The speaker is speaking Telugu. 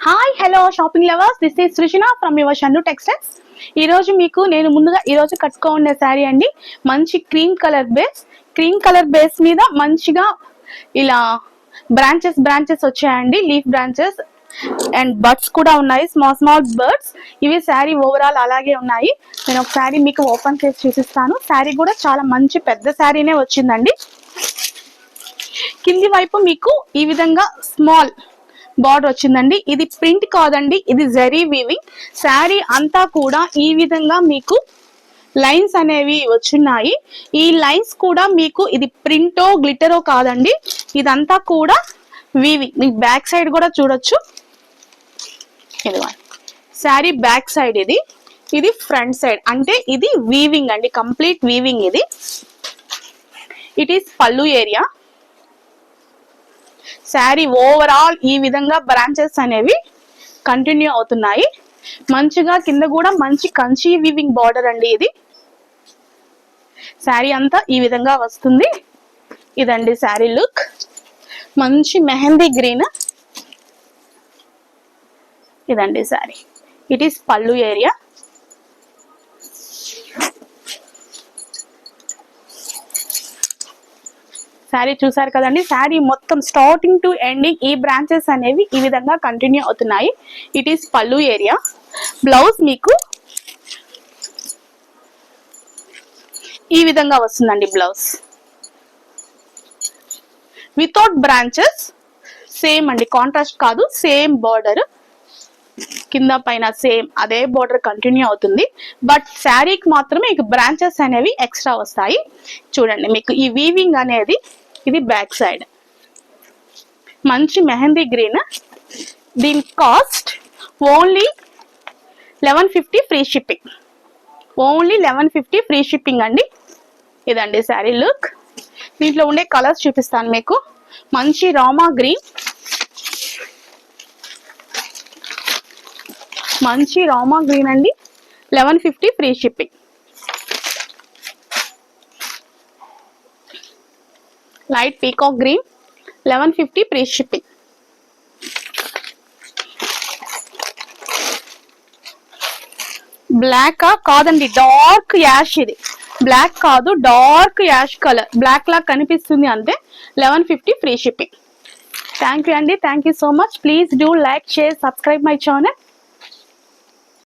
Hi hello shopping lovers, this is Srujana from your Shannu textiles. ఈ రోజు మీకు నేను ముందుగా ఈ రోజు కట్టుకోండే శారీ అండి. మంచి క్రీమ్ కలర్ బేస్ మీద మంచిగా ఇలా బ్రాంచెస్ వచ్చాయండి, లీఫ్ బ్రాంచెస్ అండ్ బర్డ్స్ కూడా ఉన్నాయి, స్మాల్ బర్డ్స్. ఇవి శారీ ఓవరాల్ అలాగే ఉన్నాయి. నేను ఒక శారీ మీకు ఓపెన్ చేసి చూపిస్తాను. శారీ కూడా చాలా మంచి పెద్ద శారీనే వచ్చిందండి. కింది వైపు మీకు ఈ విధంగా స్మాల్ బార్డర్ వచ్చిందండి. ఇది ప్రింట్ కాదండి, ఇది జరీ వీవింగ్. శారీ అంతా కూడా ఈ విధంగా మీకు లైన్స్ అనేవి వచ్చున్నాయి. ఈ లైన్స్ కూడా మీకు ఇది ప్రింటో గ్లిటరో కాదండి, ఇదంతా కూడా వీవింగ్. మీకు బ్యాక్ సైడ్ కూడా చూడొచ్చు. శారీ బ్యాక్ సైడ్ ఇది ఫ్రంట్ సైడ్, అంటే ఇది వీవింగ్ అండి, కంప్లీట్ వీవింగ్. ఇది ఇట్ ఈస్ పల్లు ఏరియా. శారీ ఓవరాల్ ఈ విధంగా బ్రాంచెస్ అనేవి కంటిన్యూ అవుతున్నాయి. మంచిగా కింద కూడా మంచి కంచి వీవింగ్ బార్డర్ అండి. ఇది శారీ అంతా ఈ విధంగా వస్తుంది. ఇదండి శారీ లుక్. మంచి మెహందీ గ్రీన్. ఇదండి శారీ. ఇట్ ఈస్ పల్లు ఏరియా. శారీ చూసారు కదండి. శారీ మొత్తం స్టార్టింగ్ టు ఎండింగ్ ఈ బ్రాంచెస్ అనేవి ఈ విధంగా కంటిన్యూ అవుతున్నాయి. ఇట్ ఈస్ పల్లు ఏరియా. బ్లౌజ్ మీకు ఈ విధంగా వస్తుందండి. బ్లౌజ్ వితౌట్ బ్రాంచెస్, సేమ్ అండి, కాంట్రాస్ట్ కాదు, సేమ్ బార్డర్. కింద పైన సేమ్ అదే బార్డర్ కంటిన్యూ అవుతుంది. బట్ శారీకి మాత్రమే మీకు బ్రాంచెస్ అనేవి ఎక్స్ట్రా వస్తాయి. చూడండి, మీకు ఈ వీవింగ్ అనేది ఇది బ్యాక్ సైడ్. మంచి మెహందీ గ్రీన్. దీని cost only 1150 free shipping. Only 1150 free shipping అండి. ఇదండి శారీ లుక్. దీంట్లో ఉండే కలర్స్ చూపిస్తాను మీకు. మంచి రామా గ్రీన్, అండి. 1150 free shipping. Light peacock green, 1150 free shipping. Black కాదండి, డార్క్ యాష్. ఇది బ్లాక్ కాదు, డార్క్ యాష్ కలర్. బ్లాక్ లా కనిపిస్తుంది అంతే. 1150 ఫ్రీ షిప్పింగ్. థ్యాంక్ యూ అండి. Thank you so much. Please do like, share, subscribe my channel.